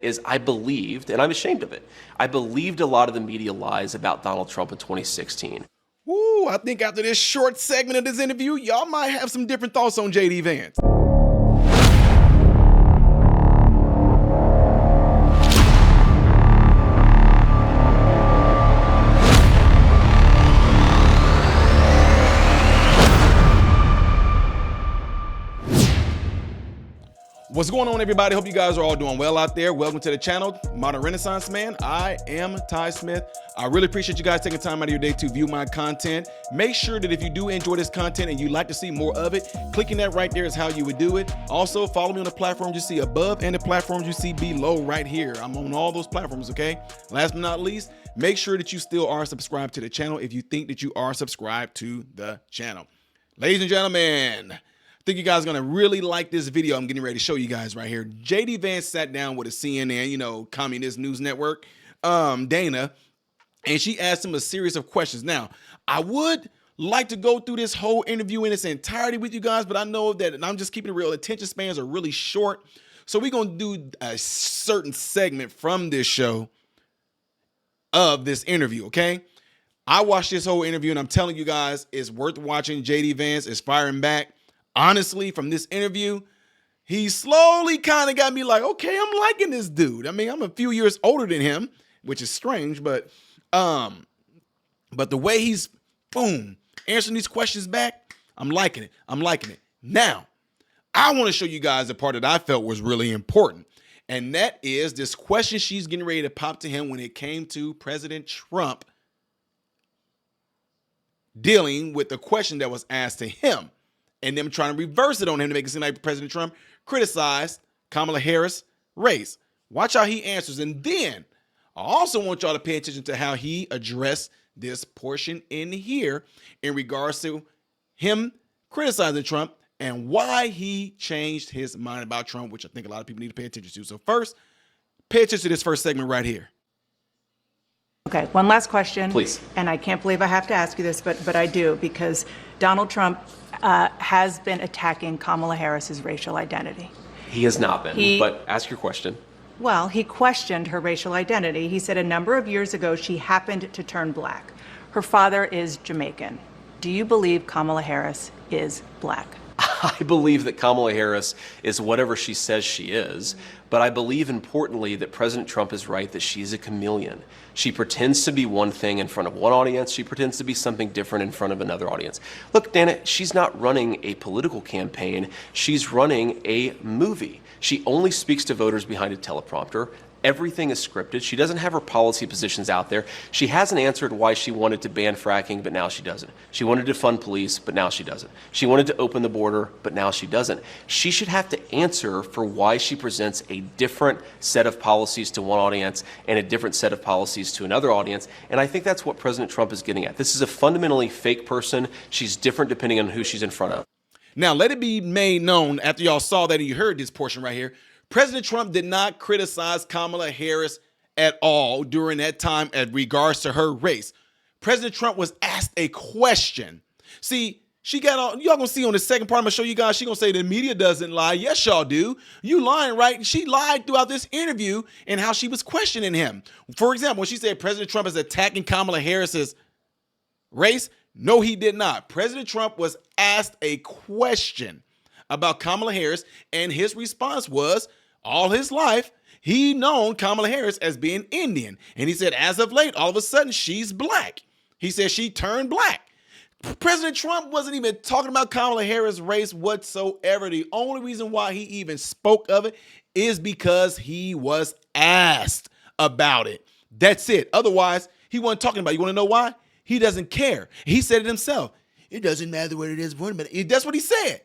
is I believed, and I'm ashamed of it, I believed a lot of the media lies about Donald Trump in 2016. Ooh, I think after this short segment of this interview, y'all might have some different thoughts on JD Vance. What's going on, everybody? Hope you guys are all doing well out there. Welcome to the channel, Modern Renaissance Man. I am Ty Smith. I really appreciate you guys taking time out of your day to view my content. Make sure that if you do enjoy this content and you'd like to see more of it, clicking that right there is how you would do it. Also, follow me on the platforms you see above and the platforms you see below right here. I'm on all those platforms, okay? Last but not least, make sure that you still are subscribed to the channel if you think that you are subscribed to the channel. Ladies and gentlemen, I think you guys are going to really like this video I'm getting ready to show you guys right here. JD Vance sat down with a CNN, communist news network, Dana, and she asked him a series of questions. Now, I would like to go through this whole interview in its entirety with you guys, but I know that, and I'm just keeping it real, attention spans are really short. So we're going to do a certain segment from this show of this interview, okay? I watched this whole interview, and I'm telling you guys, it's worth watching. JD Vance is firing back. Honestly, from this interview, he slowly kind of got me like, okay, I'm liking this dude. I mean, I'm a few years older than him, which is strange, but the way he's, boom, answering these questions back, I'm liking it. I'm liking it. Now, I want to show you guys the part that I felt was really important, and that is this question she's getting ready to pop to him when it came to President Trump dealing with the question that was asked to him, and them trying to reverse it on him to make it seem like President Trump criticized Kamala Harris' race. Watch how he answers. And then I also want y'all to pay attention to how he addressed this portion in here in regards to him criticizing Trump and why he changed his mind about Trump, which I think a lot of people need to pay attention to. So first, pay attention to this first segment right here. Okay, one last question. Please. And I can't believe I have to ask you this, but I do, because Donald Trump has been attacking Kamala Harris's racial identity. He has not been, but ask your question. Well, he questioned her racial identity. He said a number of years ago she happened to turn black. Her father is Jamaican. Do you believe Kamala Harris is black? I believe that Kamala Harris is whatever she says she is, but I believe importantly that President Trump is right that she's a chameleon. She pretends to be one thing in front of one audience. She pretends to be something different in front of another audience. Look, Dana, she's not running a political campaign. She's running a movie. She only speaks to voters behind a teleprompter. Everything is scripted. She doesn't have her policy positions out there. She hasn't answered why she wanted to ban fracking, but now she doesn't. She wanted to fund police, but now she doesn't. She wanted to open the border, but now she doesn't. She should have to answer for why she presents a different set of policies to one audience and a different set of policies to another audience. And I think that's what President Trump is getting at. This is a fundamentally fake person. She's different depending on who she's in front of. Now, let it be made known after y'all saw that and you heard this portion right here, President Trump did not criticize Kamala Harris at all during that time in regards to her race. President Trump was asked a question. See, she got on, y'all gonna see on the second part, I'm gonna show you guys, she gonna say the media doesn't lie. Yes, y'all do. You lying, right? She lied throughout this interview and how she was questioning him. For example, when she said President Trump is attacking Kamala Harris's race, no, he did not. President Trump was asked a question about Kamala Harris, and his response was, all his life, he known Kamala Harris as being Indian. And he said, as of late, all of a sudden, she's black. He said she turned black. President Trump wasn't even talking about Kamala Harris' race whatsoever. The only reason why he even spoke of it is because he was asked about it. That's it. Otherwise, he wasn't talking about it. You want to know why? He doesn't care. He said it himself. It doesn't matter what it is for him, but that's what he said.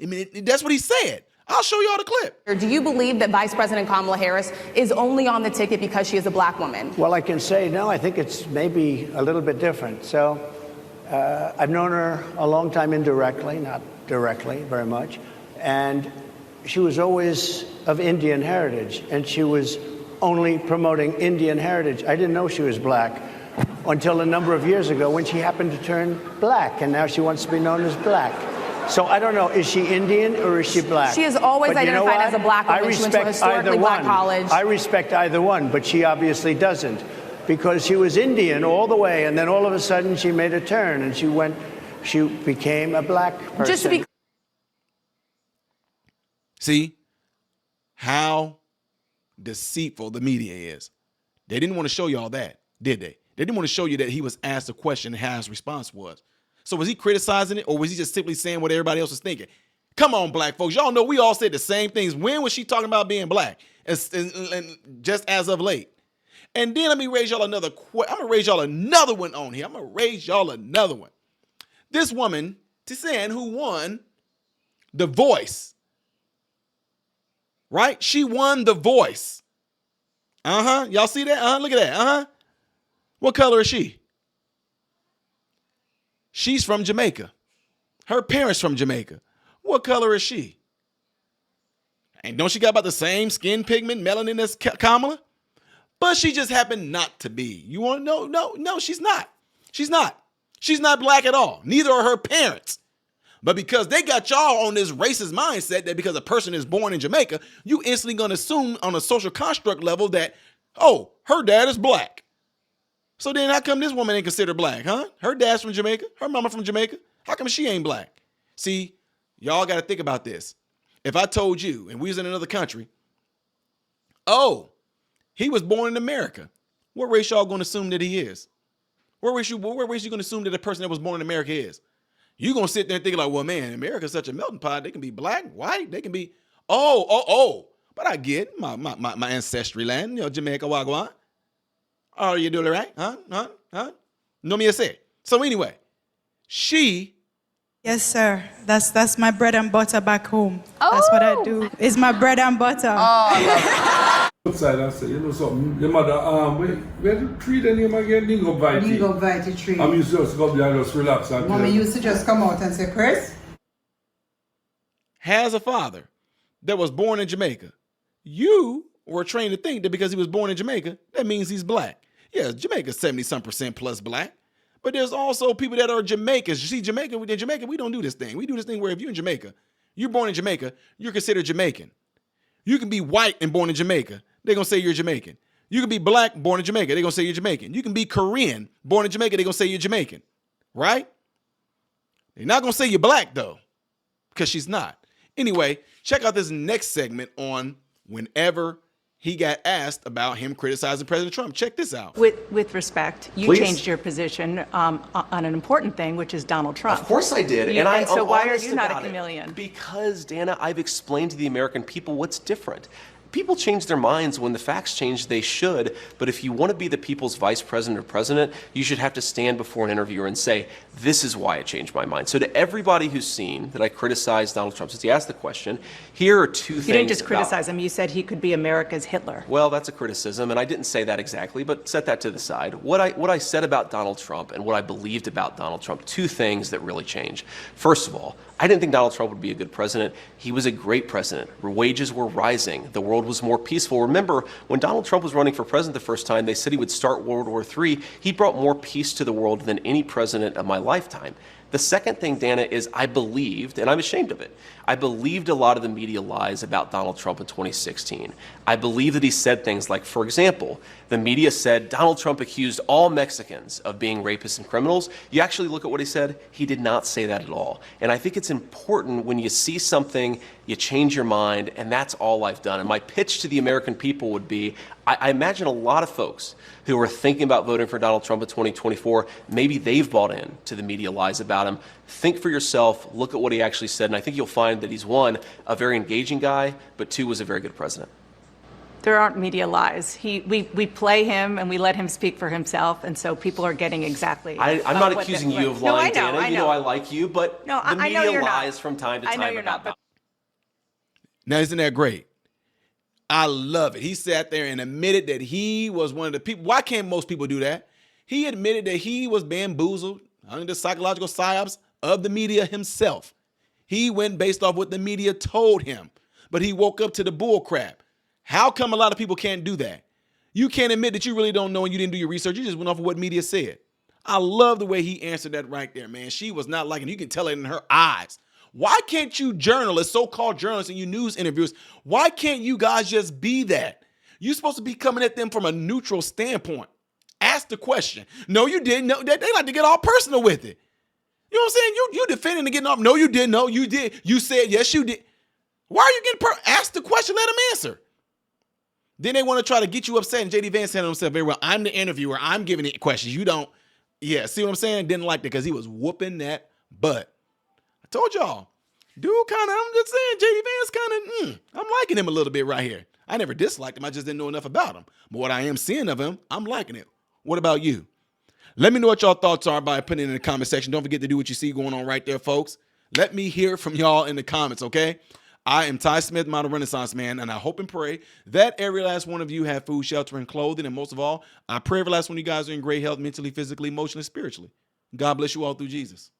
I mean, that's what he said. I'll show y'all the clip. Do you believe that Vice President Kamala Harris is only on the ticket because she is a black woman? Well, I can say no. I think it's maybe a little bit different. So I've known her a long time indirectly, not directly very much. And she was always of Indian heritage, and she was only promoting Indian heritage. I didn't know she was black until a number of years ago when she happened to turn black, and now she wants to be known as black. So I don't know, is she Indian or is she black? She is always But you know identified as what? a black woman. I She went to a respect historically either black one. college. I respect either one, but she obviously doesn't, because she was Indian all the way, and then all of a sudden she made a turn and she became a black person. Just to be See how deceitful the media is. They didn't want to show y'all that, did they? They didn't want to show you that he was asked a question and how his response was. So was he criticizing it, or was he just simply saying what everybody else was thinking? Come on, black folks. Y'all know we all said the same things. When was she talking about being black? And just as of late. And then let me raise y'all another I'm going to raise y'all another one on here. I'm going to raise y'all another one. This woman, Tisan, who won The Voice, right? She won The Voice. Y'all see that? Look at that. What color is she? She's from Jamaica. Her parents from Jamaica. What color is she? And don't she got about the same skin pigment, melanin as Kamala? But she just happened not to be. You want to know? No, she's not. She's not. She's not black at all. Neither are her parents. But because they got y'all on this racist mindset that because a person is born in Jamaica, you instantly going to assume on a social construct level that, oh, her dad is black. So then how come this woman ain't considered black, huh? Her dad's from Jamaica. Her mama from Jamaica. How come she ain't black? See, y'all got to think about this. If I told you, and we was in another country, oh, he was born in America, what race y'all going to assume that he is? What race you going to assume that the person that was born in America is? You going to sit there and think like, well, man, America's such a melting pot. They can be black, white. They can be, But I get my ancestry land, Jamaica, Wagwan. Are you doing it right? Huh? No me say. So anyway, she. Yes, sir. That's my bread and butter back home. That's what I do. It's my bread and butter. Outside, I say, you know something, your mother, where the tree the name again? Dingo Vite. Dingo Vite tree. I'm used to just go there and just relax. And Mommy used to just come out and say, Chris? Has a father that was born in Jamaica. You were trained to think that because he was born in Jamaica, that means he's black. Yeah, Jamaica's 70-some% plus black. But there's also people that are Jamaicans. You see, in Jamaica, we don't do this thing. We do this thing where if you're in Jamaica, you're born in Jamaica, you're considered Jamaican. You can be white and born in Jamaica. They're going to say you're Jamaican. You can be black, born in Jamaica. They're going to say you're Jamaican. You can be Korean, born in Jamaica. They're going to say you're Jamaican. Right? They're not going to say you're black, though, because she's not. Anyway, check out this next segment on whenever he got asked about him criticizing President Trump. Check this out. With respect, you Please. changed your position on an important thing, which is Donald Trump. Of course I did. So why are honest you not a about it. chameleon? Because, Dana, I've explained to the American people what's different. People change their minds when the facts change, they should. But if you want to be the people's vice president or president, you should have to stand before an interviewer and say, this is why I changed my mind. So to everybody who's seen that I criticized Donald Trump, since he asked the question, here are two things. You didn't just criticize him. You said he could be America's Hitler. Well, that's a criticism, and I didn't say that exactly, but set that to the side. What I said about Donald Trump and what I believed about Donald Trump, two things that really changed. First of all, I didn't think Donald Trump would be a good president. He was a great president. Wages were rising. The world was more peaceful. Remember, when Donald Trump was running for president the first time, they said he would start World War III. He brought more peace to the world than any president of my lifetime. The second thing, Dana, is I believed, and I'm ashamed of it, I believed a lot of the media lies about Donald Trump in 2016. I believe that he said things like, for example, the media said Donald Trump accused all Mexicans of being rapists and criminals. You actually look at what he said, he did not say that at all. And I think it's important when you see something, you change your mind, and that's all I've done. And my pitch to the American people would be, I imagine a lot of folks who are thinking about voting for Donald Trump in 2024, maybe they've bought in to the media lies about him. Think for yourself, look at what he actually said, and I think you'll find that he's, one, a very engaging guy, but two, was a very good president. There aren't media lies. We play him and we let him speak for himself, and so people are getting exactly. I'm not accusing you of lying, no, I know, Dana. I know. You know I like you, but no, the media I know you're lies not. from time to time I know you're about not. But Now, isn't that great? I love it. He sat there and admitted that he was one of the people. Why can't most people do that? He admitted that he was bamboozled under the psychological psyops of the media himself. He went based off what the media told him, but he woke up to the bull crap. How come a lot of people can't do that? You can't admit that you really don't know and you didn't do your research. You just went off of what media said. I love the way he answered that right there, man. She was not liking it. You can tell it in her eyes. Why can't you journalists, so-called journalists and you news interviewers, why can't you guys just be that? You're supposed to be coming at them from a neutral standpoint. Ask the question. No, you didn't. No, they like to get all personal with it. You know what I'm saying? You defending and getting off. No, you didn't. No, you did. You said, yes, you did. Why are you getting ask the question, let them answer. Then they want to try to get you upset, and JD Vance said himself very well, I'm the interviewer. I'm giving it questions. You don't. Yeah, see what I'm saying? Didn't like that because he was whooping that butt. I told y'all, dude kind of, I'm just saying, JD Vance kind of, I'm liking him a little bit right here. I never disliked him. I just didn't know enough about him. But what I am seeing of him, I'm liking it. What about you? Let me know what y'all thoughts are by putting it in the comment section. Don't forget to do what you see going on right there, folks. Let me hear from y'all in the comments, okay? I am Ty Smith, Model Renaissance Man, and I hope and pray that every last one of you have food, shelter, and clothing. And most of all, I pray every last one of you guys are in great health, mentally, physically, emotionally, spiritually. God bless you all through Jesus.